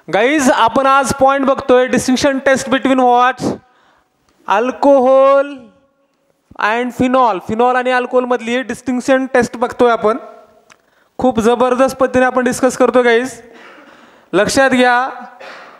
Guys आपण आज point बघतोय distinction test between what alcohol and phenol. Phenol आणि अल्कोहोल मधली डिस्टिंक्शन टेस्ट बघतोय आपण. खूप जबरदस्त पद्धतीने आपण डिस्कस करतोय गाईज. लक्षात घ्या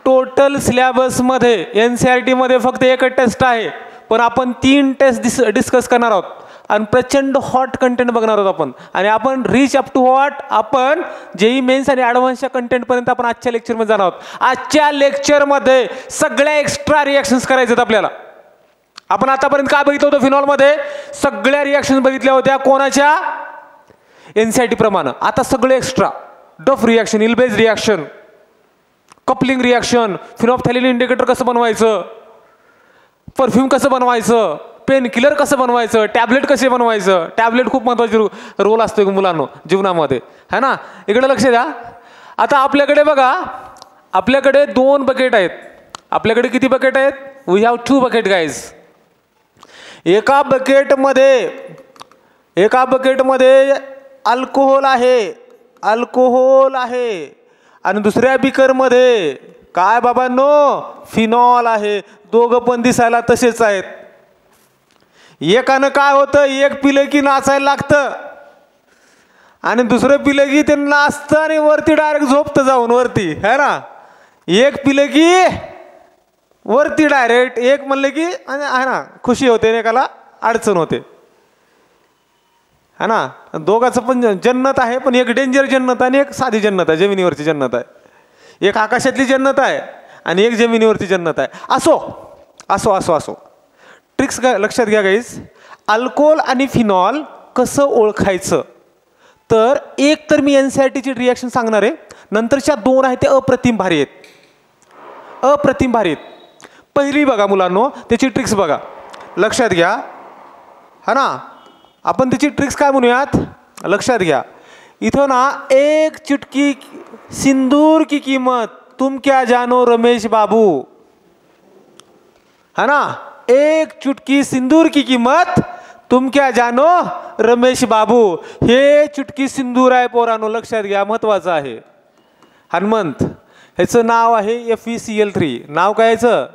टोटल सिलेबसमध्ये NCERT मध्ये फक्त एकच टेस्ट आहे, पण आपण 3 टेस्ट डिस्कस करणार आहोत आणि प्रचंड हॉट कंटेंट बघणार आहोत आपण. आणि आपण रीच अप टू व्हॉट आपण JEE मेन्स आणि ॲडव्हान्सच्या कंटेंटपर्यंत आपण आजच्या लेक्चरमध्ये जाणार आहोत. आजच्या लेक्चरमध्ये सगळ्या एक्स्ट्रा रिॲक्शन्स करायचे आहेत आपल्याला. आपण आतापर्यंत काय बघितलं होतं फिनॉलमध्ये? सगळ्या रिॲक्शन्स बघितल्या होत्या कोणाच्या? NCERT प्रमाणे. आता सगळे extra Duff reaction, Elbs reaction, coupling reaction, phenolphthalein indicator कसं बनवायचं, परफ्यूम कसं बनवायचं, पेन किलर कसं बनवायचं, टॅबलेट कसे बनवायचं. टॅबलेट खूप महत्त्वाची रोल असतो मुलांना जीवनामध्ये, है ना. इकडे लक्ष द्या. आता आपल्याकडे बघा, आपल्याकडे 2 बकेट आहेत. आपल्याकडे किती बकेट आहेत? We have 2 bucket guys. एका बकेटमध्ये अल्कोहोल आहे आणि दुसऱ्या बिकरमध्ये काय बाबांनो? फिनॉल आहे. दोघं पण दिसायला तसेच आहेत. एकानं काय होतं, एक पिलं की नाचायला लागतं आणि दुसरं पिलं की ते नाचतं आणि वरती डायरेक्ट झोपतं जाऊन वरती, है ना. एक पिलं की वरती डायरेक्ट, एक म्हणलं की है ना खुशी होते, एकाला अडचण होते, है ना. दोघांचं पण जन्नत आहे, पण एक डेंजर जन्नत आणि एक साधी जन्नत आहे, जमिनीवरची जन्नत आहे. एक आकाशातली जन्नत आहे आणि एक जमिनीवरची जन्नत आहे. असो ट्रिक्स लक्षात घ्या गाईज. अल्कोहोल आणि फिनॉल कसं ओळखायचं? तर एक तर मी NCERTची रिॲक्शन सांगणार आहे, नंतरच्या 2 आहेत ते अप्रतिम भारी आहेत. पहिली बघा मुलांनो, त्याची ट्रिक्स बघा, लक्षात घ्या, हा ना. आपण त्याची ट्रिक्स काय म्हणूयात? लक्षात घ्या. इथं ना 1 चुटकी सिंदूर की कीमत तुम क्या जानो रमेश बाबू, है ना. 1 चुटकी सिंदूर की कीमत तुम क्या जानो रमेश बाबू. हे चुटकी सिंदूर आहे पोरांनो, लक्षात घ्या, महत्वाचं आहे. हनुमंत, ह्याचं नाव आहे FeCl3. नाव काय याचं?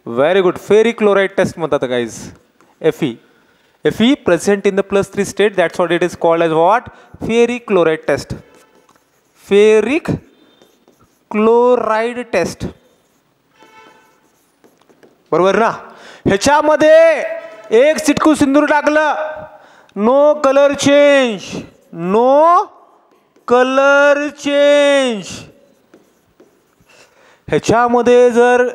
Very good. Ferric chloride test म्हणतात guys. Fe present in the +3 state, that's what it is called as what? Ferric chloride test. Ferric chloride test. बरोबर ना. ह्याच्यामध्ये 1 चिटकू सिंदूर टाकलं, नो कलर चेंज. ह्याच्यामध्ये जर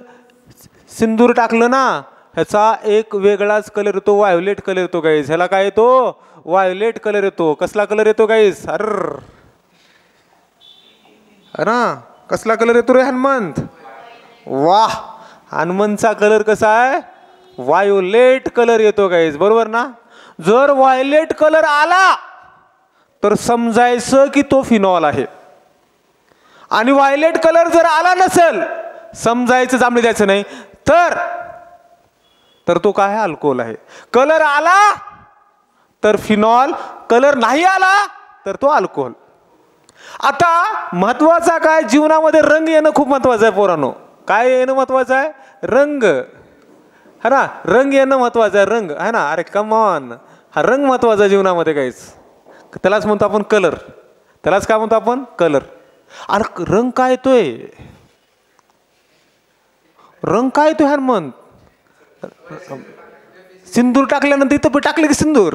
सिंदूर टाकलं ना, ह्याचा एक वेगळाच कलर येतो, व्हायोलेट कलर येतो गाईज. ह्याला काय येतो? व्हायोलेट कलर येतो. कसला कलर येतो गाईज? ना कसला कलर येतो रे हनुमंत? वाह, हनुमंतचा कलर कसा आहे? व्हायोलेट कलर येतो गाईज, बरोबर ना. जर व्हायोलेट कलर आला तर समजायचं की तो फिनॉल आहे, आणि व्हायोलेट कलर जर आला नसेल समजायचं, जांभळी द्यायचं नाही, तर तो काय? अल्कोहोल आहे. कलर आला तर फिनॉल, कलर नाही आला तर तो अल्कोहोल. आता महत्वाचा काय? जीवनामध्ये रंग येणं खूप महत्वाचं आहे पोरांनो. काय येणं महत्वाचं आहे? रंग, है ना. रंग येणं महत्वाचं आहे. रंग, है ना. अरे कम ऑन, हा रंग महत्वाचा आहे जीवनामध्ये काहीच. त्यालाच म्हणतो आपण कलर. त्यालाच काय म्हणतो आपण? कलर. अरे रंग काय येतोय? हनुमंत? सिंदूर टाकल्यानंतर इथं टाकले की सिंदूर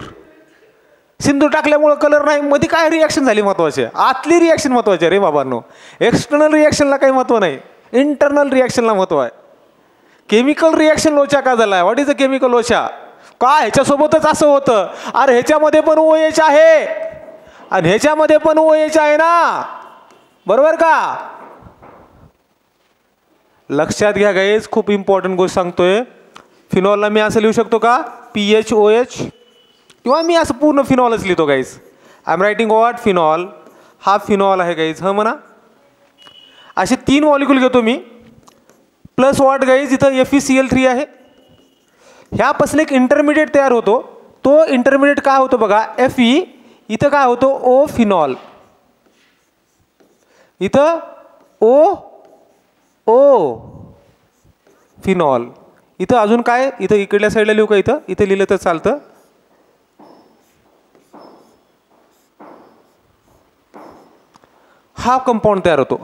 टाकल्यामुळे कलर नाही. मध्ये काय रिॲक्शन झाली महत्वाची? आतली रिॲक्शन महत्वाची आहे रे बाबांनो. एक्सटर्नल रिॲक्शनला काही महत्व नाही, इंटरनल रिॲक्शनला महत्व आहे. केमिकल रिॲक्शन लोचा का झालाय? व्हॉट इज अ केमिकल लोचा? काय ह्याच्यासोबतच असं होतं? अरे ह्याच्यामध्ये पण OH आहे आणि ह्याच्यामध्ये पण OH आहे ना, बरोबर का? लक्षात घ्या गाईज, खूप इम्पॉर्टंट गोष्ट सांगतोय. फिनॉलला मी असं लिहू शकतो का? PHOH, किंवा मी असं पूर्ण फिनॉलच लिहितो guys. I am writing what? Phenol. हा फिनॉल आहे गाईज, ह म्हणा. असे 3 मॉलिक्यूल घेतो मी, प्लस व्हॉट गाईज? इथं FeCl3 आहे. ह्यापासून एक इंटरमिडिएट तयार होतो. तो इंटरमिडिएट काय होतो बघा? Fe. इथं काय होतो? O phenol. इथं O ओ फिनॉल. इथं अजून काय, इथं इकडल्या साईडला लिहू का, इथं लिहिलं तर चालतं. हा कंपाऊंड तयार होतो.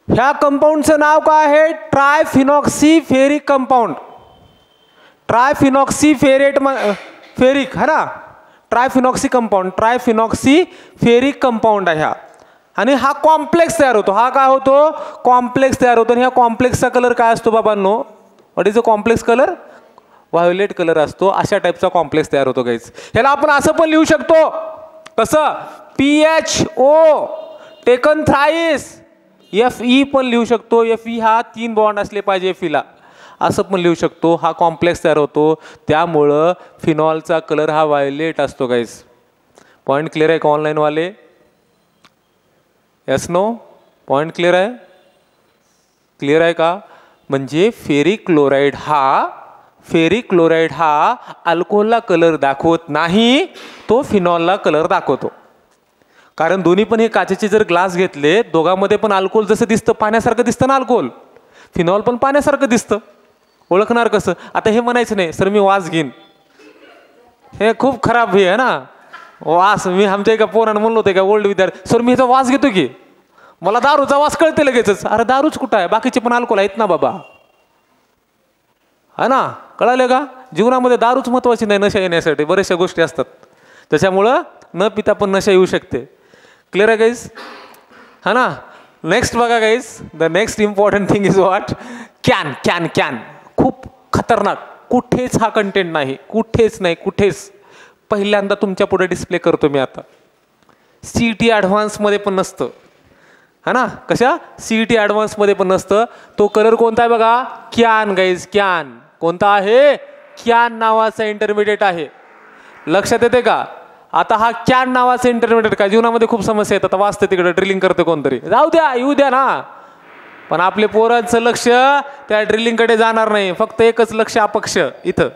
ह्या कंपाऊंडचं नाव काय आहे, ट्रायफिनॉक्सी फेरिक कंपाऊंड. ट्रायफिनॉक्सी फेरिक है ना, ट्रायफिनॉक्सी कंपाऊंड, ट्रायफिनॉक्सी फेरिक कंपाऊंड आहे हा. आणि हा कॉम्प्लेक्स तयार होतो. हा काय होतो, कॉम्प्लेक्स तयार होतो. आणि ह्या कॉम्प्लेक्सचा कलर काय असतो बाबांनो, what is a complex colour, violet colour असतो. अशा टाईपचा कॉम्प्लेक्स तयार होतो गाईज. ह्याला आपण असं पण लिहू शकतो, कसं, PHO टेकन थ्राईस, Fe पण लिहू शकतो. Fe हा 3 बॉन्ड असले पाहिजे Feला, असं पण लिहू शकतो. हा कॉम्प्लेक्स तयार होतो, त्यामुळं फिनॉलचा कलर हा व्हायोलेट असतो गाईज. पॉईंट क्लिअर आहे का ऑनलाईनवाले, यस नो, पॉईंट क्लिअर आहे, क्लिअर आहे का. म्हणजे फेरिक क्लोराईड हा अल्कोहोलला कलर दाखवत नाही, तो फिनॉलला कलर दाखवतो. कारण दोन्ही पण हे काचेचे जर ग्लास घेतले, दोघांमध्ये पण अल्कोहोल जसं दिसतं, पाण्यासारखं दिसतं ना अल्कोहोल, फिनॉल पण पाण्यासारखं दिसतं. ओळखणार कसं. आता हे म्हणायचं नाही सर मी वास घेईन, हे खूप खराब हे आहे ना वास. मी आमच्या एका पोरानं म्हणलो होतं का ओल्ड विद्यार्थी, सर मी ह्याचा वास घेतो की, मला दारूचा वास कळते लगेचच. अरे दारूच कुठं आहे, बाकीचे पण अल्कोहोल आहेत ना बाबा, हा ना, कळाले का. जीवनामध्ये दारूच महत्वाची नाही, नशा येण्यासाठी बऱ्याचशा गोष्टी असतात, त्याच्यामुळं न पिता पण नशा येऊ शकते. क्लिअर आहे गाईज, हा ना. नेक्स्ट बघा guys, the next important thing is what, can. खूप खतरनाक, कुठेच हा कंटेंट नाही, कुठेच नाही, कुठेच. पहिल्यांदा तुमच्या पुढे डिस्प्ले करतो मी आता. CET ॲडव्हान्समध्ये पण नसतं, हा ना. कशा, CET ॲडव्हान्समध्ये पण नसतं. तो कलर कोणता आहे बघा, क्यान गाईज, क्यान. कोणता आहे, क्यान नावाचा इंटरमिडिएट आहे. लक्षात येते का. आता हा कॅन नावाचा इंटरमिडिएट काय जीवनामध्ये खूप समस्या येतात. वाचते तिकडे ड्रिलिंग करते कोणतरी, जाऊ द्या येऊ द्या ना, पण आपले पोरांचं लक्ष त्या ड्रिलिंगकडे जाणार नाही, फक्त एकच लक्ष अपक्ष इथं,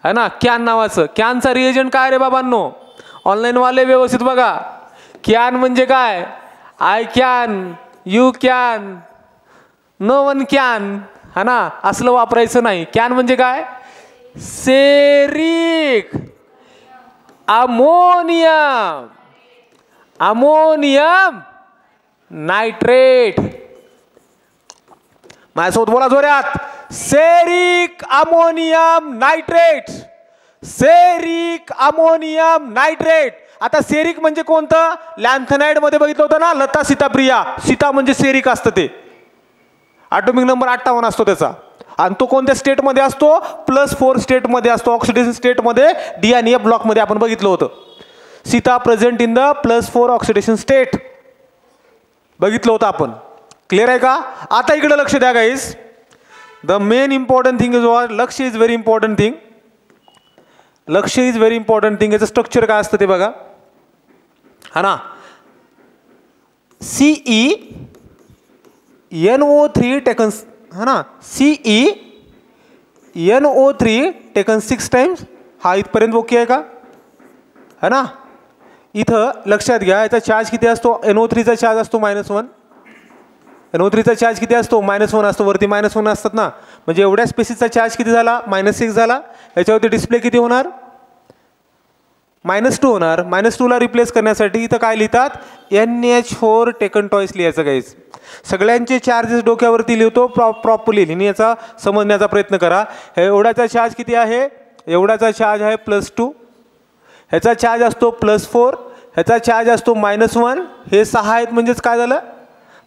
है ना. कॅन नावाचं, कॅनचा रिएजंट काय रे बाबांनो, ऑनलाईन वाले व्यवस्थित बघा. कॅन म्हणजे काय, I can, you can, no one can, हा ना, असलं वापरायचं नाही. कॅन म्हणजे काय, सेरिक अमोनियम नायट्रेट. माझ्यासोबत बोला जोरात, ceric ammonium nitrate, ceric ammonium nitrate. आता सेरिक म्हणजे कोणतं, लॅन्थनाइड मध्ये बघितलं होतं ना, लता सीताप्रिया, सीता म्हणजे सेरिक असतं, ते ॲटॉमिक नंबर 58 असतो त्याचा. आणि तो कोणत्या स्टेटमध्ये असतो, +4 स्टेटमध्ये असतो, ऑक्सिडेशन स्टेटमध्ये, D आणि F ब्लॉकमध्ये आपण बघितलं होतं. Sita present in the +4 oxidation state बघितलं होतं आपण. क्लिअर आहे का. आता इकडे लक्ष द्या guys, the main important thing is what, लक्ष इज व्हेरी इम्पॉर्टंट थिंग, लक्ष इज व्हेरी इम्पॉर्टंट थिंग. याचं स्ट्रक्चर काय असतं ते बघा, हा ना. CeNO3 टेकन, है ना, CeNO3 टेकन 6 टाइम्स. हा इथपर्यंत ओके आहे का, है ना. इथं लक्षात घ्या, याचा चार्ज किती असतो, NO3चा चार्ज असतो -1. NO3चा चार्ज किती असतो, -1 असतो, वरती -1 असतात ना, म्हणजे एवढ्या स्पेसिसचा चार्ज किती झाला, -6 झाला. याच्यावरती डिस्प्ले किती होणार, -2 होणार. -2ला रिप्लेस करण्यासाठी इथं काय लिहितात, NH4 टेकन टॉईस लिहायचं गाईज. सगळ्यांचे चार्जेस डोक्यावरती लिहितो प्रॉपरली, लिहिणे याचा समजण्याचा प्रयत्न करा. एवढ्याचा चार्ज किती आहे, एवढ्याचा चार्ज आहे +2, ह्याचा चार्ज असतो +4, ह्याचा चार्ज असतो -1, हे 6 आहेत म्हणजेच काय झालं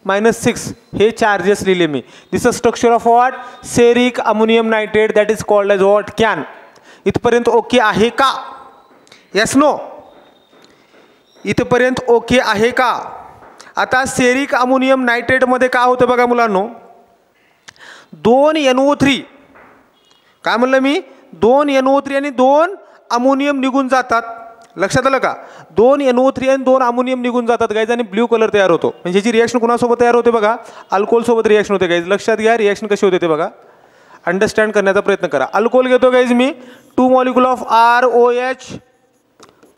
-6. हे चार्जेस लिहिले मी. This a structure of what, ceric ammonium nitrate, that is called as what, CAN. इथपर्यंत ओके आहे का, यस नो, इथपर्यंत ओके आहे का. आता सेरिक अमोनियम नायट्रेटमध्ये काय होतं बघा मुलांनो, 2 NO3, काय म्हणलं मी, 2 NO3 आणि 2 अमोनियम निघून जातात. लक्षात आलं का, 2 NO3 आणि 2 अमोनियम निघून जातात गाईज, आणि ब्ल्यू कलर तयार होतो. म्हणजे ह्याची रिॲक्शन कोणासोबत तयार होते बघा, अल्कोहोल सोबत रिॲक्शन होते गाईज. लक्षात घ्या रिॲक्शन कशी होते ते बघा, अंडरस्टँड करण्याचा प्रयत्न करा. अल्कोहोल घेतो guys me, 2 molecule of ROH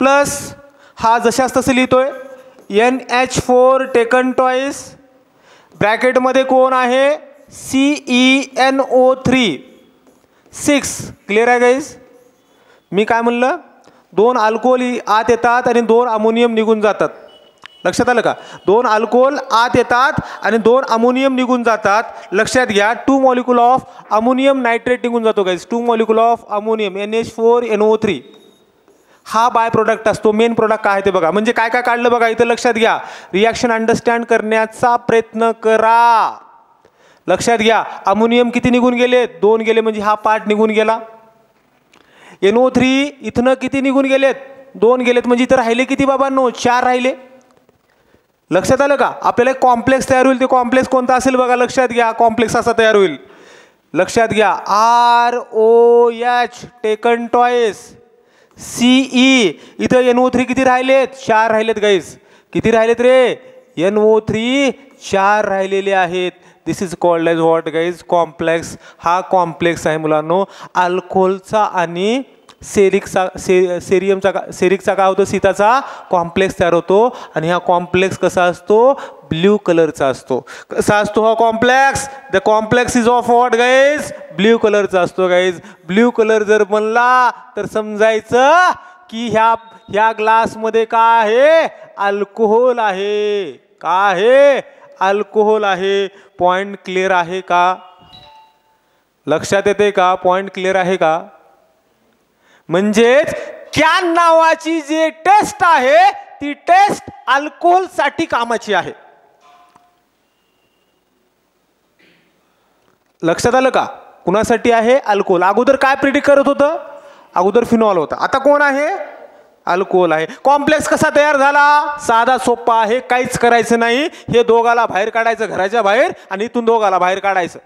plus, हा जशाच तसं लिहितोय, NH4 टेकन टॉईस, ब्रॅकेटमध्ये कोण आहे CeNO3 6. क्लिअर आहे गाईज. मी काय म्हणलं, 2 अल्कोहोल आत येतात आणि 2 अमोनियम निघून जातात. लक्षात आलं का? 2 अल्कोहोल आत येतात आणि 2 अमोनियम निघून जातात. लक्षात घ्या 2 मॉलिक्यूल ऑफ अमोनियम नायट्रेट निघून जातो guys. 2 molecule of ammonium NH4NO3 हा बाय प्रोडक्ट असतो. मेन प्रोडक्ट काय आहे ते बघा. म्हणजे काय काय काढलं बघा इथं. लक्षात घ्या, रिॲक्शन अंडरस्टँड करण्याचा प्रयत्न करा. लक्षात घ्या अमोनियम किती निघून गेलेत, 2 गेले म्हणजे हा पार्ट निघून गेला. NO3 इथनं किती निघून गेलेत, 2 गेलेत म्हणजे इथं राहिले किती बाबांनो, 4 राहिले. लक्षात आलं का? आपल्याला एक कॉम्प्लेक्स तयार होईल. ते कॉम्प्लेक्स कोणता असेल बघा. लक्षात घ्या कॉम्प्लेक्स असा तयार होईल. लक्षात घ्या ROH टेकन टॉईस CE. इथं NO3 किती राहिलेत, 4 राहिलेत गाईस. किती राहिलेत रे, NO3 4 राहिलेले आहेत. This is called as what guys, complex. हा कॉम्प्लेक्स आहे मुलांनो अल्कोहोलचा आणि सेरिकचा काय होतो, सीताचा कॉम्प्लेक्स तयार होतो. आणि हा कॉम्प्लेक्स कसा असतो, ब्ल्यू कलरचा असतो. कसा असतो हा complex, the complex is of what guys, blue कलरचा असतो गाईज. ब्ल्यू कलर जर बनला तर समजायचं की ह्या ग्लासमध्ये काय आहे, अल्कोहोल आहे. काय आहे, अल्कोहोल आहे. पॉइंट क्लिअर आहे का, लक्षात येते का, पॉइंट क्लिअर आहे का? म्हणजेच कॅन नावाची जी टेस्ट आहे ती टेस्ट अल्कोहोल साठी कामाची आहे. लक्षात आलं का? कुणासाठी आहे, अल्कोहोल. अगोदर काय प्रिडिक्ट करत होतं, अगोदर फिनॉल होता. आता कोण आहे, अल्कोहोल आहे. कॉम्प्लेक्स कसा तयार झाला, साधा सोपा आहे, काहीच करायचं नाही. हे दोघाला बाहेर काढायचं घराच्या बाहेर आणि इथून दोघाला बाहेर काढायचं.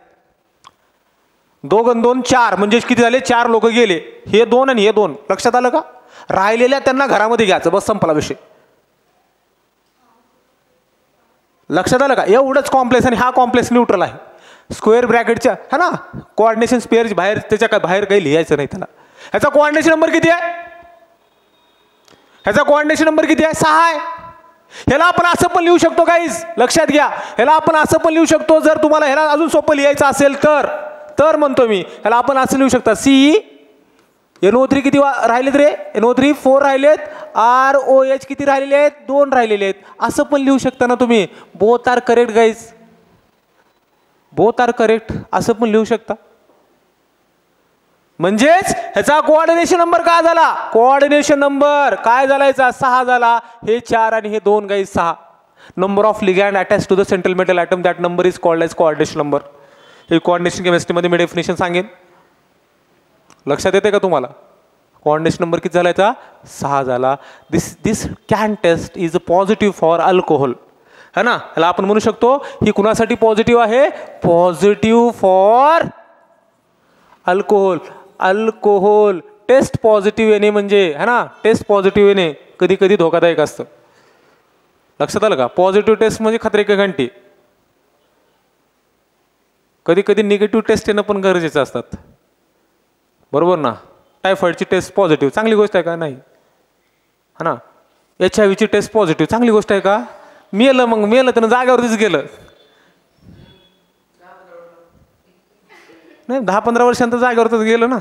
2 आणि 2 4 म्हणजे किती झाले, 4 लोक गेले. हे 2 आणि हे 2. लक्षात आलं का? राहिलेल्या त्यांना घरामध्ये घ्यायचं, बस संपला विषय. लक्षात आलं का? एवढंच कॉम्प्लेक्स. आणि हा कॉम्प्लेक्स न्यूट्रल आहे. स्क्वेअर ब्रॅकेटच्या है ना, कोऑर्डिनेशन स्पेअर बाहेर, त्याच्या काय बाहेर काही लिहायचं नाही त्याला. ह्याचा कोऑर्डिनेशन नंबर किती आहे, ह्याचा कोऑर्डिनेशन नंबर किती आहे, 6 आहे. ह्याला आपण असं पण लिहू शकतो गाईज. लक्षात घ्या ह्याला आपण असं पण लिहू शकतो. जर तुम्हाला ह्याला अजून सोपं लिहायचं असेल तर म्हणतो मी, ह्याला आपण असं लिहू शकता NO3 किती राहिलेत रे, NO3 4 राहिलेत. ROH किती राहिलेले आहेत, 2 राहिलेले आहेत. असं पण लिहू शकता ना तुम्ही. Both are correct guys, both are correct असं पण लिहू शकता. म्हणजेच ह्याचा कोऑर्डिनेशन नंबर काय झाला, कोऑर्डिनेशन नंबर काय झाला, याचा 6 झाला. हे 4 आणि हे 2 guys 6. Number of ligand attach to the central metal atom, that number is called as coordination number. हे कोऑर्डिनेशन केमिस्ट्रीमध्ये मी डेफिनेशन सांगेन. लक्षात येते का तुम्हाला? कोऑर्डिनेशन नंबर किती झाला याचा, 6 झाला. This CAN test is positive for alcohol है ना. याला आपण म्हणू शकतो ही कुणासाठी पॉझिटिव्ह आहे, positive for alcohol. Alcohol test positive येणे म्हणजे है ना, टेस्ट पॉझिटिव्ह येणे कधी कधी धोकादायक असतं. लक्षात आलं का? पॉझिटिव्ह टेस्ट म्हणजे खतरे की घंटी. कधी कधी निगेटिव्ह टेस्ट येणं पण गरजेचं असतात, बरोबर ना. टायफॉइडची टेस्ट पॉझिटिव्ह चांगली गोष्ट आहे का, नाही है ना. HIV ची टेस्ट पॉझिटिव्ह चांगली गोष्ट आहे का. मेलं मग मेलं तर जागेवरतीच गेलं नाही, 10-15 वर्षांतर जागेवरतीच गेलं ना.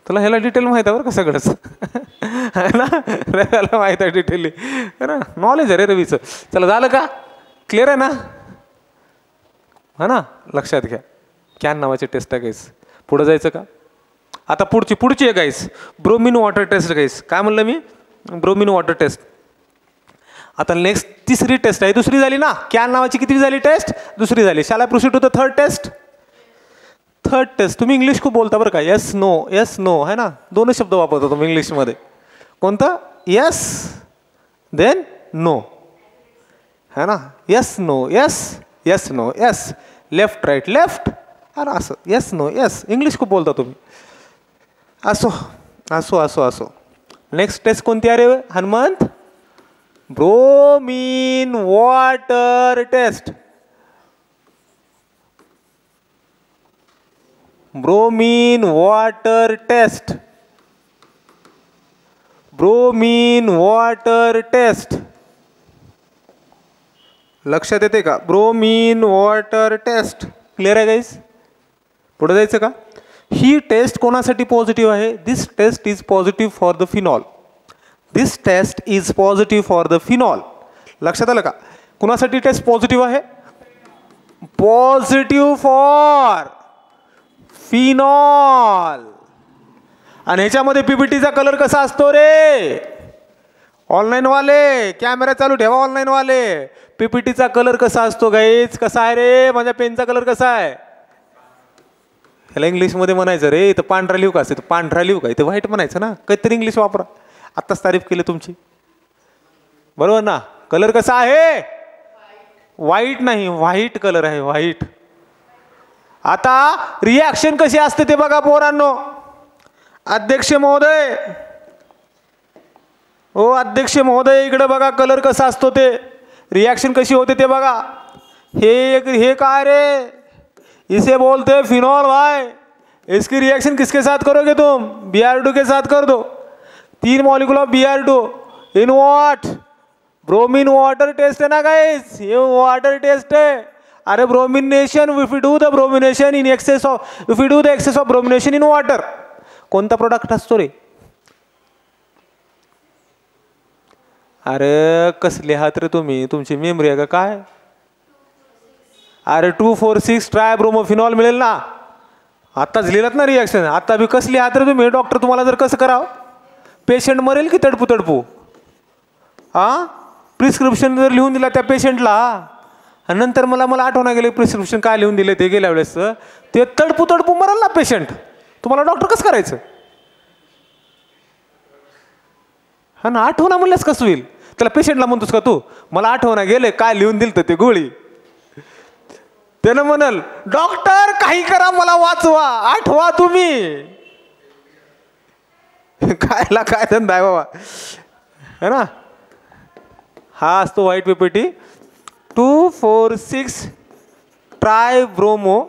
तुला ह्याला डिटेल माहिती आहे बरं का सगळंच है ना, रव्याला माहित आहे डिटेल है ना, नॉलेज आहे रे रवीचं. चला झालं का, क्लिअर आहे ना, हा ना. लक्षात घ्या कॅन नावाची टेस्ट आहे गाईस. पुढे जायचं का? आता पुढची आहे गाईस, ब्रोमिन वॉटर टेस्ट गाईस. काय म्हणलं मी, ब्रोमिन वॉटर टेस्ट. आता नेक्स्ट तिसरी टेस्ट आहे, दुसरी झाली ना. कॅन नावाची किती झाली टेस्ट, दुसरी झाली. शाला proceed to the third test. Third test तुम्ही इंग्लिश खूप बोलता बरं का, येस नो है ना, 2 शब्द वापरतो तुम्ही इंग्लिशमध्ये. कोणतं, येस देन नो है ना. Yes no yes no yes, left right left, अरे असं येस नो येस. इंग्लिश खूप बोलता तुम्ही. असो. नेक्स्ट टेस्ट कोणती आहे रे Hanumant, bromine water test. Bromine water test, bromine water test. लक्षात येते का? Bromine water test. क्लिअर आहे गाईज? पुढे जायचं का? ही टेस्ट कोणासाठी पॉझिटिव्ह आहे? This test is positive for the phenol. This test is positive for the phenol. लक्षात आलं का? कुणासाठी टेस्ट पॉझिटिव्ह आहे? Positive for phenol. आणि ह्याच्यामध्ये पीपीटीचा कलर कसा असतो रे? ऑनलाईन वाले कॅमेरा चालू ठेवा. ऑनलाईन वाले पीपीटीचा कलर कसा असतो गाईज? कसा आहे रे? माझ्या पेनचा कलर कसा आहे? ह्याला इंग्लिशमध्ये म्हणायचं रे. इथं पांढरा लिहू का? असं पांढरा लिहू का? इथं व्हाईट म्हणायचं ना. काहीतरी इंग्लिश वापरा. आत्ताच तारीफ केली तुमची, बरोबर ना? कलर कसा आहे? व्हाईट नाही, व्हाईट कलर आहे, व्हाईट. आता रिॲक्शन कशी असते ते बघा पोरांनो. अध्यक्ष महोदय, ओ अध्यक्ष महोदय, इकडे बघा कलर कसा असतो ते. रिॲक्शन कशी होते ते बघा. हे काय रे? इसे बोलते हैं फिनॉल भाई. इसकी रिएक्शन किसके साथ करोगे तुम? Br2 के साथ कर दो. 3 molecule of Br2 in what? Bromine water test है ना गाइस? ये वाटर टेस्ट है. अरे bromination, if you do the bromination in excess of, if you do the excess of bromination in water, कोणता प्रोडक्ट असतो रे? अरे कसले हात रे तुम्ही? तुमची मेमरी आहे का काय? अरे 2,4,6 ट्रायब्रोमोफिनॉल मिळेल ना. आत्ताच लिहिलात ना रिॲक्शन. आता बी कसली हात रे तुम्ही? डॉक्टर तुम्हाला जर कसं करावं? पेशंट मरेल की तडपू तडपू. हां, प्रिस्क्रिप्शन जर लिहून दिला त्या पेशंटला, आणि नंतर मला आठवणा गेले प्रिस्क्रिप्शन काय लिहून दिले ते गेल्या वेळेस, ते तडपू तडपू मरेल ना पेशंट. तुम्हाला डॉक्टर कसं करायचं? हा ना, आठवणा म्हणल्यास कसं होईल? त्याला पेशंटला म्हणतोस का तू? मला आठवणा गेले काय लिहून दिलं तर ते गोळी. त्यानं म्हणाल डॉक्टर काही करा मला वाचवा, आठवा तुम्ही. कायला काय धंदा आहे बाबा, है ना? हा असतो white PPT. 2,4,6 tribromo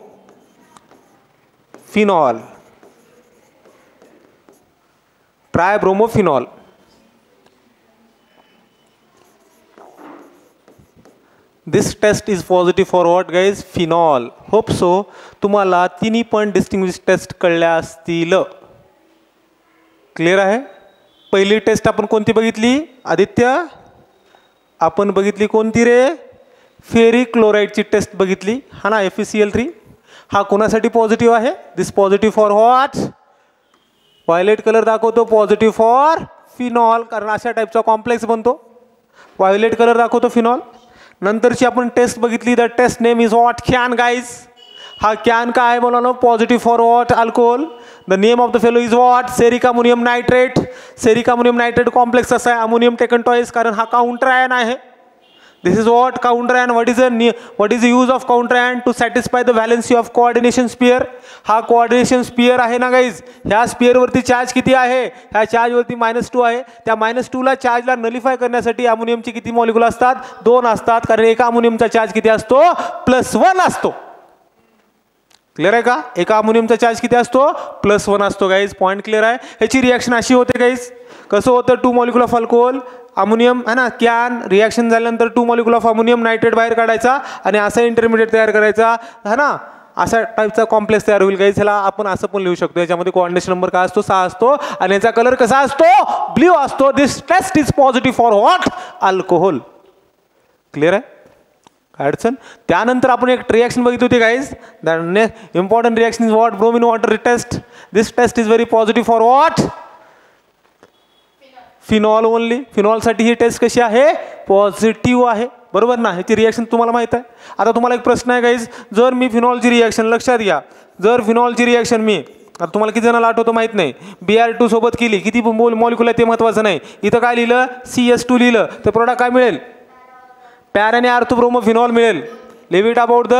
phenol. Tribromophenol. This test is positive for what guys? Phenol. Hope so तुम्हाला तिन्ही पण डिस्टिंग्विश टेस्ट कळल्या असतील. क्लिअर आहे? पहिली टेस्ट आपण कोणती बघितली आदित्य? आपण बघितली कोणती रे? फेरिक क्लोराईडची टेस्ट बघितली हा ना, FeCl3. हा कोणासाठी पॉझिटिव्ह आहे? This positive for what? Violet colour दाखवतो पॉझिटिव्ह फॉर फिनॉल, कारण अशा टाईपचा कॉम्प्लेक्स बनतो. व्हायलेट कलर दाखवतो फिनॉल. नंतरची आपण टेस्ट बघितली. The test name is what? CAN guys. हा कॅन काय आहे बोला ना? Positive for what? Alcohol. The name of the fellow is what? Ceric ammonium nitrate. Ceric ammonium nitrate complex असा आहे, अमोनियम टेकन टॉईस, कारण हा काउंटर आयन आहे. This is what? Counter ion. What is the use of counter ion? To satisfy the valency of coordination sphere. हा coordination sphere आहे ना guys. ह्या स्पियरवरती charge किती आहे? ह्या चार्जवरती -2 आहे. त्या -2ला चार्जला नलिफाय करण्यासाठी अमोनियमचे किती मॉलिक्यूल असतात? 2 असतात, कारण एका अमोनियमचा चार्ज किती असतो? +1 असतो. क्लिअर आहे का? एका अमोनियमचा चार्ज किती असतो? +1 असतो गाईज. पॉईंट क्लिअर आहे? ह्याची रिॲक्शन अशी होते गाईज. कसं होतं? 2 मॉलिक्यूल ऑफ अल्कोहोल, अमोनियम है ना, कॅन. रिॲक्शन झाल्यानंतर 2 मॉलिक्यूल ऑफ अमोनियम नायट्रेट बाहेर काढायचा आणि असा इंटरमिडिएट तयार करायचा, है ना. असा टाईपचा कॉम्प्लेक्स तयार होईल गाईज. ह्याला आपण असं पण लिहू शकतो. याच्यामध्ये कोऑर्डिनेशन नंबर काय असतो? 6 असतो आणि याचा कलर कसा असतो? ब्ल्यू असतो. This test is positive for what? Alcohol. Clear आहे? काय अडचण? त्यानंतर आपण एक रिॲक्शन बघितली होती guys. The important reaction is what? Bromine water test. This test is very positive for what? Phenol only. फिनॉलसाठी ही टेस्ट कशी आहे? पॉझिटिव्ह आहे, बरोबर ना? ह्याची रिॲक्शन तुम्हाला माहित आहे. आता तुम्हाला एक प्रश्न आहे गाईज. जर मी फिनॉलची रिॲक्शन, लक्षात घ्या, जर फिनॉलची रिॲक्शन मी, आता तुम्हाला किती जणांना आठवतो माहित नाही, Br2 सोबत केली, किती मॉलिक्यूल आहे ते महत्त्वाचं नाही. इथं काय लिहिलं? CS2 लिहिलं, तर प्रोडक्ट काय मिळेल? पॅर आणि ऑर्थोब्रोमोफिनॉल मिळेल. लिव्ह इट अबाउट द,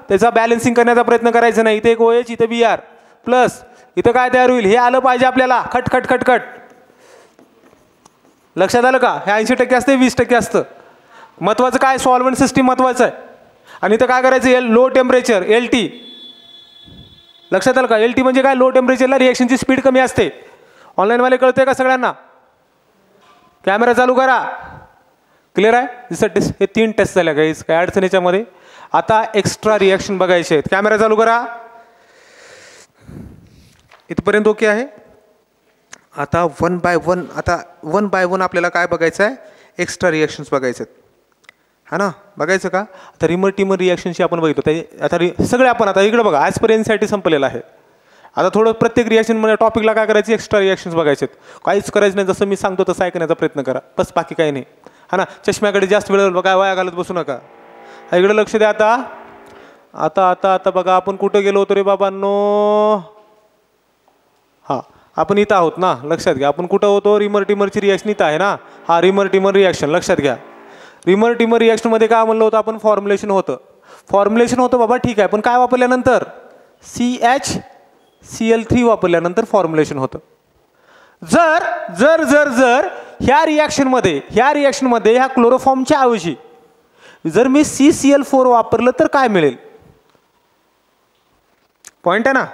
त्याचा बॅलन्सिंग करण्याचा प्रयत्न करायचा नाही. इथे एक OH, इथं Br प्लस, इथं काय तयार होईल हे आलं पाहिजे आपल्याला. खट खट खट खट. लक्षात आलं का? हे 80% असते, 20% असतं. महत्वाचं काय? सॉल्व्हेंट सिस्टीम महत्वाचं आहे. आणि इथं काय करायचं? Low temperature, LT. लक्षात आलं का? LT म्हणजे काय? लो टेम्परेचरला रिॲक्शनची स्पीड कमी असते. ऑनलाईनवाले कळतंय का सगळ्यांना? कॅमेरा चालू करा. क्लिअर आहे? दिसत टेस्ट, हे 3 टेस्ट झाल्या गाईज, काय अडचण याच्यामध्ये. आता एक्स्ट्रा रिॲक्शन बघायचे आहेत. कॅमेरा चालू करा. इथपर्यंत ओके आहे. आता वन बाय वन आपल्याला काय बघायचं आहे, एक्स्ट्रा रिॲक्शन्स बघायचे आहेत, हा ना. बघायचं का? आता रिमर टिमर रिॲक्शनशी आपण बघितलो. त्या आता सगळे आपण आता इकडे बघा, आजपर्यंतसाठी संपलेलं आहे. आता थोडं प्रत्येक रिॲक्शनमध्ये टॉपिकला काय करायचं, एक्स्ट्रा रिॲक्शन्स बघायचे आहेत. काहीच करायचं नाही, जसं मी सांगतो तसं ऐकण्याचा प्रयत्न करा बस, बाकी काही नाही, हा ना. चष्म्याकडे जास्त वेळ काय वाया घालत बसू नका. इकडे लक्ष द्या. आता आता आता आता बघा, आपण कुठं गेलो होतो रे बाबांनो. हां, आपण इथं आहोत ना, लक्षात घ्या. आपण कुठं होतो, रिमर टिमरची रिॲक्शन इथं आहे ना. हा रिमर टिमर रिॲक्शन लक्षात घ्या. रिमर टिमर रिॲक्शनमध्ये काय म्हणलं होतं आपण, फॉर्म्युलेशन होतं बाबा, ठीक आहे. पण काय वापरल्यानंतर, CHCl3 वापरल्यानंतर फॉर्म्युलेशन होतं. जर जर जर जर ह्या रिॲक्शनमध्ये ह्या क्लोरोफॉर्मच्या ऐवजी जर मी CCl4 वापरलं तर काय मिळेल? पॉइंट आहे ना.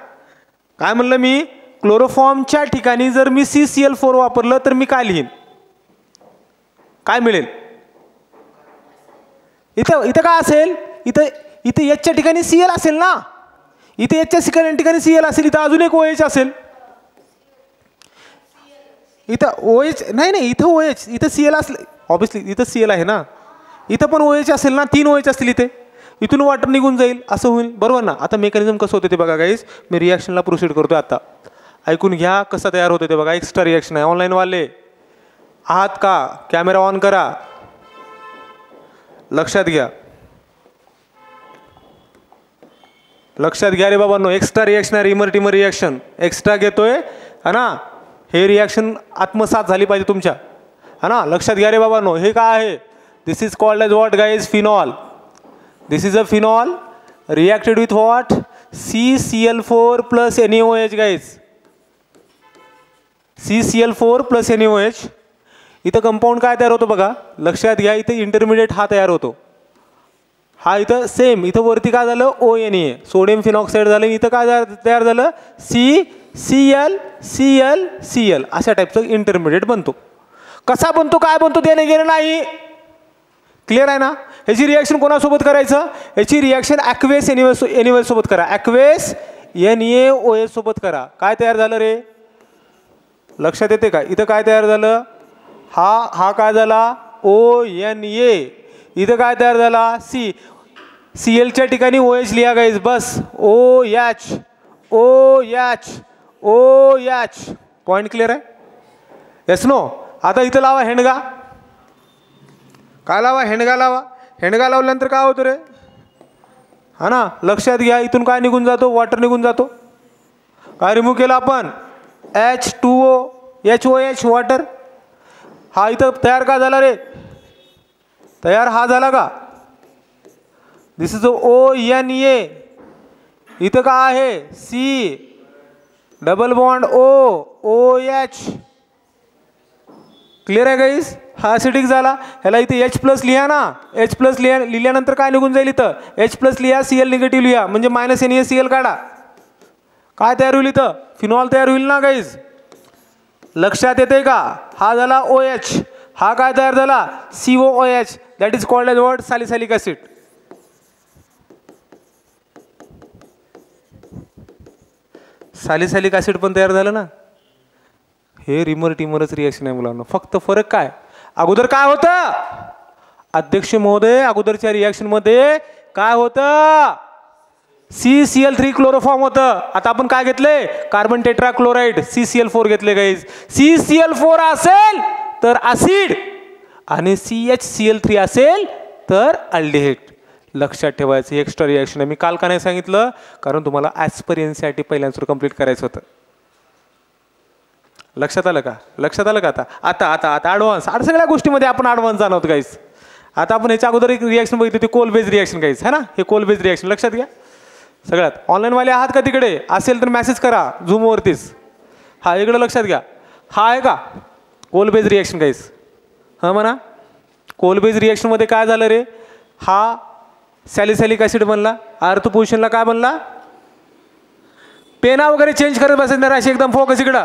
काय म्हणलं मी, क्लोरोफॉर्मच्या ठिकाणी जर मी CCl4 वापरलं तर मी काय लिहीन, काय मिळेल? इथं काय असेल, इथं Hच्या ठिकाणी Cl असेल ना. इथे Hच्या ठिकाणी Cl असेल, इथं अजून एक OH असेल. इथं OH नाही, इथं OH, इथं Cl असलं ऑब्विसली, इथं Cl आहे ना. इथं पण OH असेल ना, 3 OH असतील इथे. इथून वॉटर निघून जाईल, असं होईल, बरोबर ना. आता मेकॅनिझम कसं होतं ते बघा गाईज. मी रिॲक्शनला प्रोसीड करतोय. आता ऐकून घ्या कसं तयार होतं ते बघा. एक्स्ट्रा रिॲक्शन आहे. ऑनलाईनवाले आहात का? कॅमेरा ऑन करा, लक्षात घ्या, लक्षात घ्या रे बाबांनो. एक्स्ट्रा रिॲक्शन आहे, रिमर टिमर रिॲक्शन एक्स्ट्रा घेतोय, है ना. हे रिॲक्शन आत्मसात झाली पाहिजे तुमच्या, है ना. लक्षात घ्या रे बाबांनो. हे काय आहे, this is called as what guys, phenol. This is a phenol reacted with what, CCl4 plus NaOH guys. CCl4 plus NaOH. इथं कंपाऊंड काय तयार होतो बघा, लक्षात घ्या. इथं इंटरमिडिएट हा तयार होतो. हा इथं सेम, इथं वरती काय झालं, ONA सोडियम फिनॉक्साईड झालं. इथं काय तयार झालं, CCl अशा टाईपचं इंटरमिडिएट बनतो. कसा बनतो, काय बनतो, देणे घेणं नाही. क्लिअर आहे ना. ह्याची रिॲक्शन कोणासोबत करायचं, ह्याची रिॲक्शन ॲक्वेस NaOH सोबत करा. ॲक्वेस NaOH सोबत करा. काय तयार झालं रे, लक्षात येते का? इथं काय तयार झालं, हा काय झाला, ONA. इथं काय तयार झाला, Clच्या ठिकाणी OH लिहा गाईज बस. OH. पॉइंट क्लिअर आहे, येस नो. आता इथं लावा हेंडगा. काय लावा, हेंडगा लावा. हेंडगा लावल्यानंतर काय होतं रे, हा ना. लक्षात घ्या, इथून काय निघून जातो, वॉटर निघून जातो. काय रिमूव्ह केलं आपण, H2O HOH वॉटर. हा इथं तयार का झाला रे, तयार हा झाला का, दिस इज ONA. इथं काय आहे, C double bond OH. Clear आहे गाईस. हा ॲसिडिक झाला. ह्याला इथे H+ लिहा ना. H+ लिहिल्यानंतर काय निघून जाईल, इथं H+ लिहा, Cl निगेटिव्ह लिहा, म्हणजे -NaCl काढा. काय तयार होईल, इथं फिनॉल तयार होईल ना गाईज. लक्षात येते का. हा झाला OH. हा काय तयार झाला, COOH. That is called as what, salicylic acid. Salicylic acid पण तयार झालं ना. हे रिमर टिमरच रिॲक्शन आहे मुलांना. फक्त फरक काय, अगोदर काय होतं अध्यक्ष महोदय, अगोदरच्या रिॲक्शनमध्ये काय होतं, CCl3 क्लोरोफॉर्म होतं. आता आपण काय घेतले, कार्बन टेट्राक्लोराइड CCl4 घेतले गाईज. CCl4 असेल तर ॲसिड आणि CHCl3 असेल तर अल्डिहाइड. लक्षात ठेवायचं. एक्स्ट्रा रिॲक्शन आहे. मी काल का नाही सांगितलं, कारण तुम्हाला ॲज पर NCERT पहिल्यांदा कंप्लीट करायचं होतं. लक्षात आलं का, लक्षात आलं का. आता आता आता ॲडव्हान्स, सगळ्या गोष्टीमध्ये आपण ॲडव्हान्स जाणवत गाईज. आता आपण ह्याच्या अगोदर एक रिॲक्शन बघितली होती, कोल बेज रिॲक्शन गाईज, है ना. हे कोल बेज रिॲक्शन लक्षात घ्या. सगळ्यात ऑनलाईनवाले आहात का तिकडे, असेल तर मेसेज करा झूमवरतीच. हा इकडं लक्षात घ्या. हा आहे का कोल बेज रिॲक्शन गाईज, हां म्हणा. कोल बेज रिॲक्शनमध्ये काय झालं रे, हा सॅलिसायलिक ॲसिड बनला. अर्थ पोझिशनला काय बनला, पेना वगैरे चेंज करत बसायचं नाही, अशी एकदम फोकस इकडं.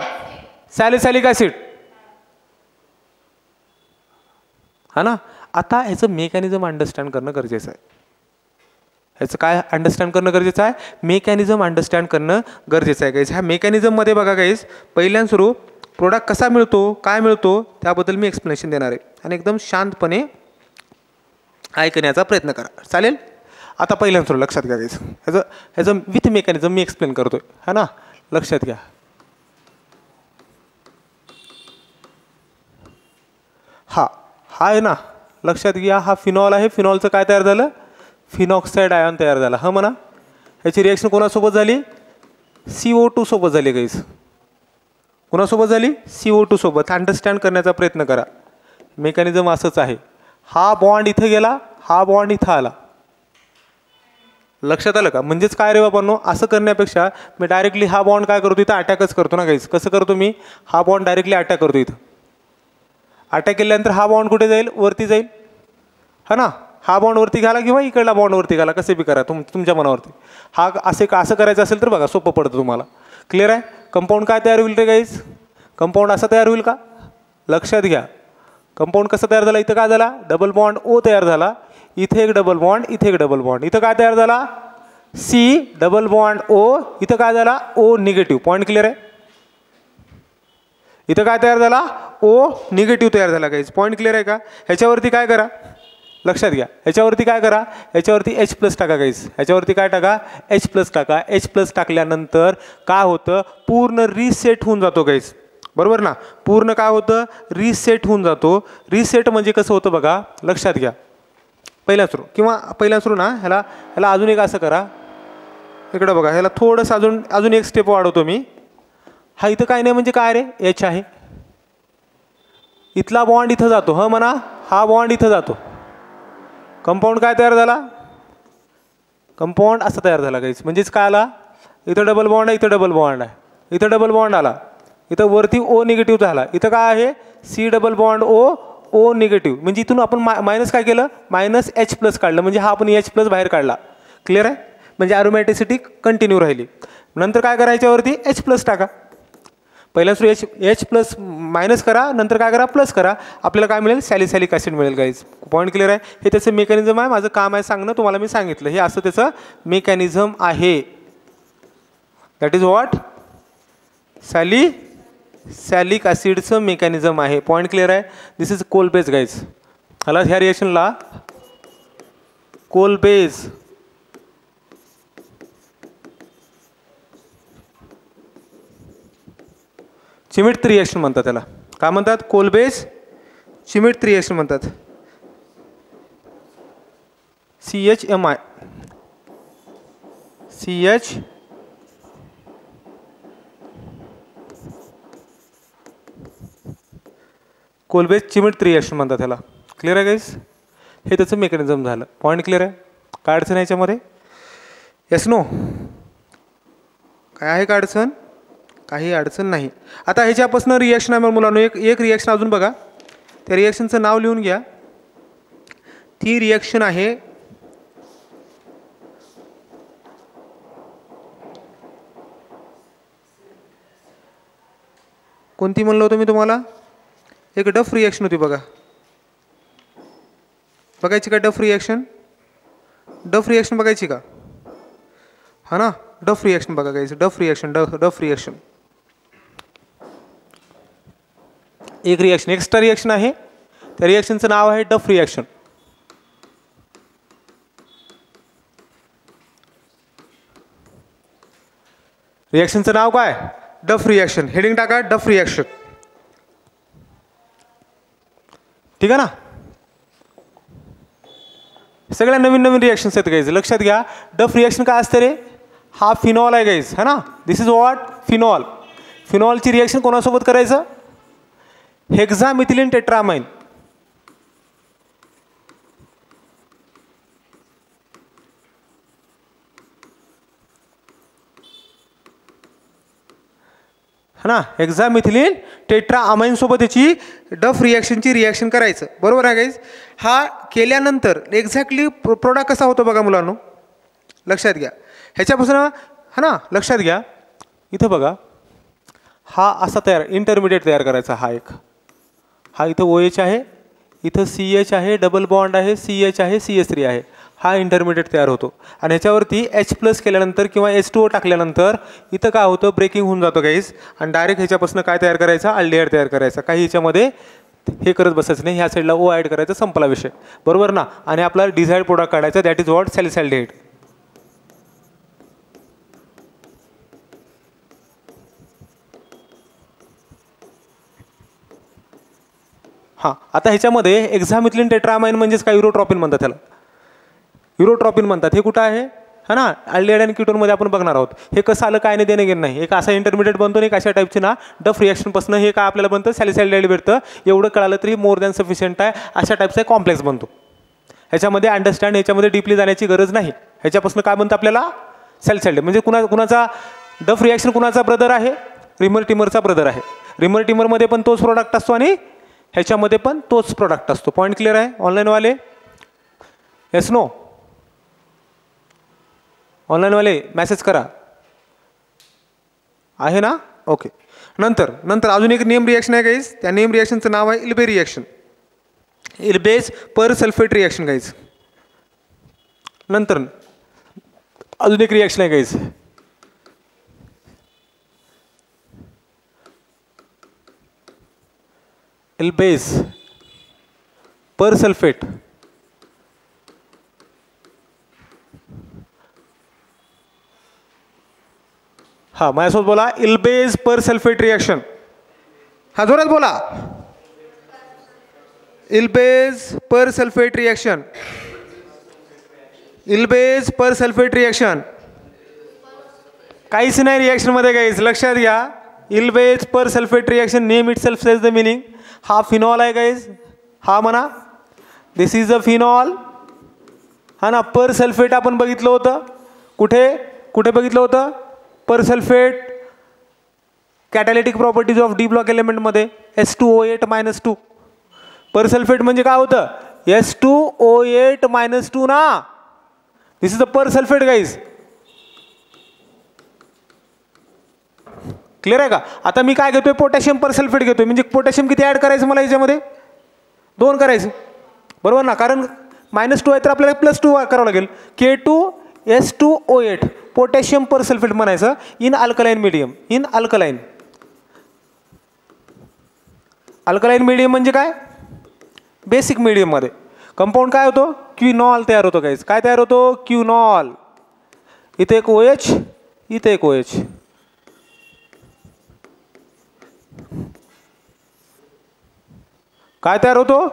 सॅलिसायलिक ॲसिड, हा ना. आता ह्याचं मेकॅनिझम अंडरस्टँड करणं गरजेचं आहे. ह्याचं काय अंडरस्टँड करणं गरजेचं आहे? मेकॅनिझम अंडरस्टँड करणं गरजेचं आहे गाईज. ह्या मेकॅनिझममध्ये बघा गाईज, पहिल्यान सुरू प्रोडक्ट कसा मिळतो, काय मिळतो त्याबद्दल मी एक्सप्लेनेशन देणार आहे आणि एकदम शांतपणे ऐकण्याचा प्रयत्न करा, चालेल? आता पहिल्यान सुरू लक्षात घ्या गाईज, ह्याचं विथ मेकॅनिझम मी एक्सप्लेन करतोय, है ना? लक्षात घ्या. हा आहे ना, लक्षात घ्या. हा फिनॉल आहे. फिनॉलचं काय तयार झालं? फिनॉक्साईड आयन तयार झाला. हा म्हणा, ह्याची रिॲक्शन कोणासोबत झाली? CO2 सोबत झाली गाईज. कोणासोबत झाली? CO2 सोबत. अंडरस्टँड करण्याचा प्रयत्न करा. मेकॅनिझम असंच आहे. हा बॉन्ड इथं गेला, हा बॉन्ड इथं आला. लक्षात आलं का? म्हणजेच काय रे बाबांनो, असं करण्यापेक्षा मी डायरेक्टली हा बॉन्ड काय करतो, इथं अटॅकच करतो ना गाईज. कसं करतो मी? हा बॉन्ड डायरेक्टली अटॅक करतो. इथं अटॅक केल्यानंतर हा बॉन्ड कुठे जाईल? वरती जाईल, हा ना? हा बॉन्ड वरती घाला किंवा इकडला बॉन्ड वरती घाला, कसे बी करा, तुमच्या मनावरती. हा असं करायचं असेल तर बघा, सोपं पडतं तुम्हाला. क्लिअर आहे? कंपाऊंड काय तयार होईल रे गाईज? कंपाऊंड असा तयार होईल का? लक्षात घ्या. कंपाऊंड कसं तयार झाला? इथं काय झाला? डबल बॉन्ड O तयार झाला. इथे एक डबल बॉन्ड, इथे एक डबल बॉन्ड. इथं काय तयार झाला? C double bond O. इथं काय झाला? O negative. पॉईंट क्लिअर आहे? इथं काय तयार झाला? O निगेटिव्ह तयार झाला गाईज. पॉईंट क्लिअर आहे का? ह्याच्यावरती काय करा, लक्षात घ्या. ह्याच्यावरती काय करा? ह्याच्यावरती H+ टाका गाईज. ह्याच्यावरती काय टाका? H+ टाका. H+ टाकल्यानंतर काय होतं? पूर्ण रिसेट होऊन जातो गाईज, बरोबर ना? पूर्ण काय होतं? रिसेट होऊन जातो. रिसेट म्हणजे कसं होतं बघा, लक्षात घ्या. पहिल्या सुरू ना, ह्याला अजून एक असं करा, इकडं बघा, ह्याला थोडंसं अजून एक स्टेप वाढवतो मी. हा इथं काय नाही म्हणजे काय रे? H आहे. इथला बॉन्ड इथं जातो, हा म्हणा, हा बॉन्ड इथं जातो. कंपाऊंड काय तयार झाला? कंपाऊंड असा तयार झाला गाईज. म्हणजेच काय आला? इथं डबल बॉन्ड आहे, इथं डबल बॉन्ड आहे, इथं डबल बॉन्ड आला, इथं वरती O निगेटिव्ह झाला. इथं काय आहे? C double bond O negative. म्हणजे इथून आपण मायनस काय केलं? -H+ काढलं. म्हणजे हा आपण H+ बाहेर काढला. क्लिअर आहे? म्हणजे अरोमॅटिसिटी कंटिन्यू राहिली. नंतर काय करायच्यावरती? H+ टाका. पहिल्या सुरू H+ मायनस करा, नंतर काय करा? प्लस करा. आपल्याला काय मिळेल? सॅलिसिलिक ॲसिड मिळेल गाईज. पॉईंट क्लिअर आहे? हे त्याचं मेकॅनिझम आहे. माझं काम आहे सांगणं, तुम्हाला मी सांगितलं. हे असं त्याचं मेकॅनिझम आहे. That is what? सॅलिक ॲसिडचं मेकॅनिझम आहे. पॉईंट क्लिअर आहे? This is Kolbe's guys. ह्या रिएक्शनला कोल बेस चिमिट रिएक्शन म्हणतात. त्याला काय म्हणतात? कोल बेस चिमिट रिएक्शन म्हणतात. CHMI Kolbe's Schmitt reaction म्हणतात त्याला. क्लिअर आहे गाईज? हे त्याचं मेकॅनिझम झालं. पॉईंट क्लिअर आहे? काय अडचण आहे याच्यामध्ये? Yes no? काय आहे का अडचण? काही अडचण नाही. आता ह्याच्यापासून रिॲक्शन आहे मुलांनो, एक रिॲक्शन अजून बघा. त्या रिॲक्शनचं नाव लिहून घ्या. ती रिॲक्शन आहे कोणती म्हणलं होतं मी तुम्हाला? एक डफ रिॲक्शन होती बघा. बघायची का डफ रिॲक्शन? डफ रिॲक्शन बघायची का? हा ना, डफ रिॲक्शन बघा गाईज. डफ रिॲक्शन एक रिॲक्शन, एक्स्ट्रा रिॲक्शन आहे. त्या रिॲक्शनचं नाव आहे डफ रिॲक्शन. रिॲक्शनचं नाव काय? डफ रिॲक्शन. हेडिंग टाका, डफ रिॲक्शन. ठीक आहे ना? सगळ्या नवीन रिॲक्शन्स आहेत गाईज. लक्षात घ्या. डफ रिॲक्शन काय असतं रे? हा फिनॉल आहे गाईज, है ना? This is what? Phenol. फिनॉलची reaction कोणासोबत करायचं? हेक्सामिथिलीन टेट्रामाइन. है ना? हेक्सामिथिलीन टेट्राअमाइन सोबत याची डफ रिॲक्शनची रिॲक्शन करायचं. बरोबर आहे गाईज? हा केल्यानंतर एक्झॅक्टली प्रोडक्ट कसा होतो बघा मुलांनो. लक्षात घ्या. ह्याच्यापासून हा ना, लक्षात घ्या. इथं बघा, हा असा इंटरमिडिएट तयार करायचा. हा इथं OH आहे, इथं CH आहे, डबल बॉन्ड आहे, CH आहे, CH3 आहे, हा इंटरमिडिएट तयार होतो. आणि ह्याच्यावरती H+ केल्यानंतर किंवा H2O टाकल्यानंतर इथं काय होतं, ब्रेकिंग होऊन जातो गाईज. आणि डायरेक्ट ह्याच्यापासून काय तयार करायचा, अल्डिहाइड तयार करायचा. काही ह्याच्यामध्ये हे करत बसायचं नाही, ह्या साईडला O ॲड करायचा, संपला विषय, बरोबर ना. आणि आपला डिझायर्ड प्रोडक्ट काढायचा, दॅट इज व्हॉट, सॅलिसाल्डिहाइड. हां, आता ह्याच्यामध्ये एक्झामिथिलीन टेट्रामाइन म्हणजेच काय, युरोट्रॉपिन म्हणतात त्याला, युरोट्रॉपिन म्हणतात. हे कुठं आहे, हा ना, अल्डिहाइड आणि कीटोनमध्ये आपण बघणार आहोत. हे कसं आलं, काय नाही देणं घेणं नाही. एक असा इंटरमिडिएट बनतो आणि एक अशा टाईपची ना डफ रिॲक्शनपासून हे काय आपल्याला बनतं, सॅलिसाल्डिहाइड भेटतं. एवढं कळालं तरी मोर दॅन सफिशियंट आहे. अशा टाईपचा कॉम्प्लेक्स बनतो. ह्याच्यामध्ये अंडरस्टँड, ह्याच्यामध्ये डीपली जाण्याची गरज नाही. ह्याच्यापासून काय बनतं आपल्याला, सॅलिसाल्डिहाइड. म्हणजे कुणाचा डफ रिॲक्शन कुणाचा ब्रदर आहे, रिमर टिमरचा ब्रदर आहे. रिमर टिमरमध्ये पण तोच प्रोडक्ट असतो आणि ह्याच्यामध्ये पण तोच प्रोडक्ट असतो. पॉईंट क्लिअर आहे ऑनलाईनवाले, येस नो, ऑनलाईनवाले मॅसेज करा, आहे ना, ओके. नंतर अजून एक नेम रिॲक्शन आहे गाईज. त्या नेम रिॲक्शनचं नाव आहे इल्बे reaction, Elbs persulfate reaction guys. नंतर अजून एक रिॲक्शन आहे गाईज, इल्बेज पर सल्फेट. हा, माझ्यासोबत बोला, इल्बेज पर सल्फेट रिॲक्शन. हा, जोरात बोला, Elbs persulfate reaction, Elbs persulfate reaction. काहीच नाही रिॲक्शनमध्ये गाईज, लक्षात घ्या. Elbs persulfate reaction, name itself says the meaning. हा फिनॉल आहे गाईज, हा म्हणा, दिस इज अ फिनॉल, हा ना. पर सल्फेट आपण बघितलं होतं, कुठे बघितलं होतं, persulfate catalytic properties of d block एलिमेंटमध्ये S2O8-2. पर सल्फेट म्हणजे काय होतं, S2O8-2 ना. This is the persulfate guys. Clear आहे का. आता मी काय घेतोय, पोटॅशियम पर सल्फेट घेतोय. म्हणजे पोटॅशियम किती ॲड करायचं मला याच्यामध्ये, 2 करायचं, बरोबर ना. कारण -2 आहे तर आपल्याला +2 करावं लागेल. K2S2O8 पोटॅशियम पर सल्फेट म्हणायचं in alkaline medium. In alkaline medium म्हणजे काय, बेसिक मीडियममध्ये कंपाऊंड काय होतो, क्विनॉल तयार होतो गाईज. काय तयार होतो, क्विनॉल. इथे एक OH, इथे एक OH. काय तयार होतो,